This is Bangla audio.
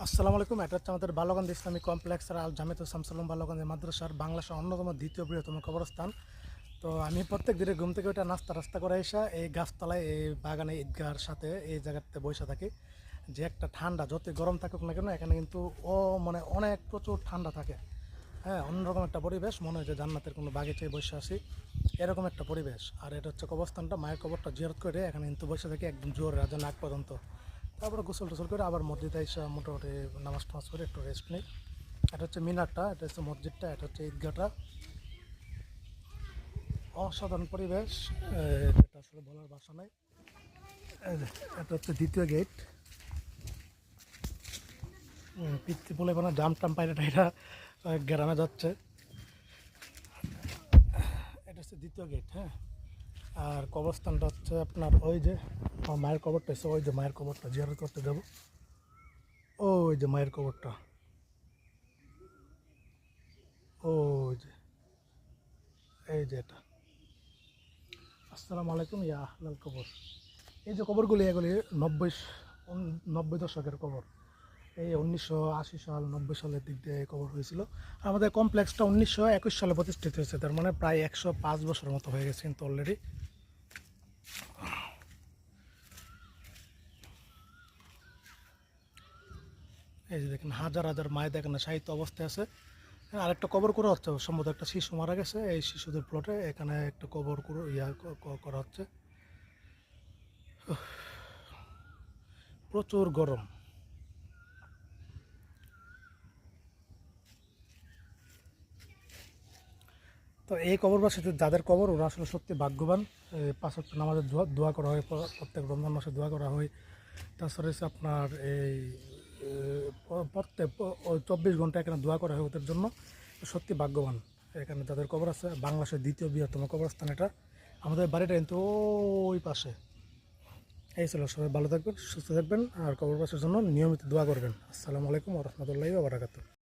আসসালামু আলাইকুম। এটা হচ্ছে আমাদের বালগঞ্জ ইসলামী কমপ্লেক্স আর আল জামিয়াতুল শামসুল বালগঞ্জের মাদ্রাসার বাংলাদেশের অন্যতম দ্বিতীয় বৃহত্তম কবরস্থান। তো আমি প্রত্যেক দিনে ঘুম থেকে ওইটা রাস্তা করে এসে এই গাছতলায় এই বাগানে ঈদগাহর সাথে এই জায়গাতে বসে থাকি। যে একটা ঠান্ডা, যতই গরম থাকুক না কেন এখানে কিন্তু মানে অনেক প্রচুর ঠান্ডা থাকে। হ্যাঁ, অন্যরকম একটা পরিবেশ, মনে হয় যে জান্নাতের কোনো বাগিচায় বসে আসি, এরকম একটা পরিবেশ। আর এটা হচ্ছে কবরস্থানটা, মায়ের কবরটা জিয়ারত করে এখানে কিন্তু বসে থাকি একদম জোর রাজা নাক পর্যন্ত। তারপরে গোসল টোসল করে আবার মসজিদে এসে মোটামুটি নামাজ টামাজ করে একটু রেস্ট নিই। এটা হচ্ছে মিনারটা, এটা হচ্ছে মসজিদটা, এটা হচ্ছে ঈদগাহটা। অসাধারণ পরিবেশ, যেটা আসলে বলার ভাষা নাই। এটা হচ্ছে দ্বিতীয় গেট। পিতৃ বলে কোনো জাম টাম পাইলে এটা গ্রামে যাচ্ছে। এটা হচ্ছে দ্বিতীয় গেট। হ্যাঁ, আর কবরস্থানটা হচ্ছে আপনার ওই যে আমার মায়ের কবরটা এসে, ওই যে মায়ের কবরটা জিয়ারত করতে যাবো। ওই যে মায়ের কবরটা, ওই যে, এই যে এটা। আসসালামু আলাইকুম ইয়া আহলাল কবর। এই যে কবরগুলি, এগুলি 90 দশকের কবর। এই 1980 সাল 90 সালের দিক দিয়ে এই কবর হয়েছিল। আর আমাদের কমপ্লেক্সটা 1921 সালে প্রতিষ্ঠিত হয়েছে, তার মানে প্রায় 105 বছরের মতো হয়ে গেছে কিন্তু অলরেডি। এই যে দেখেন হাজার হাজার মায় দেখেন না সাহিত্য অবস্থায় আছে। আরেকটা কবর করা হচ্ছে, সম্ভবত একটা শিশু মারা গেছে, এই শিশুদের প্লটে এখানে একটা কবর করা হচ্ছে। প্রচুর গরম। তো এই কবরবাসীতে যাদের কবর, ওরা আসলে সত্যি ভাগ্যবান। 5 ওয়াক্ত নামাজের দোয়া করা হয়, প্রত্যেক রমজান মাসে দোয়া করা হয়। তাছাড়া হচ্ছে আপনার এই প্রত্যেক 24 ঘন্টা এখানে দোয়া করা হয় ওদের জন্য। সত্যি ভাগ্যবান এখানে যাদের কবর আছে। বাংলাদেশের দ্বিতীয় বৃহত্তম কবরস্থান এটা। আমাদের বাড়িটা কিন্তু ওই পাশে। এই ছিল, সবাই ভালো থাকবেন, সুস্থ থাকবেন, আর কবরবাসীর জন্য নিয়মিত দোয়া করবেন। আসসালামু আলাইকুম ওয়া রাহমাতুল্লাহি ওয়া বারাকাতুহু।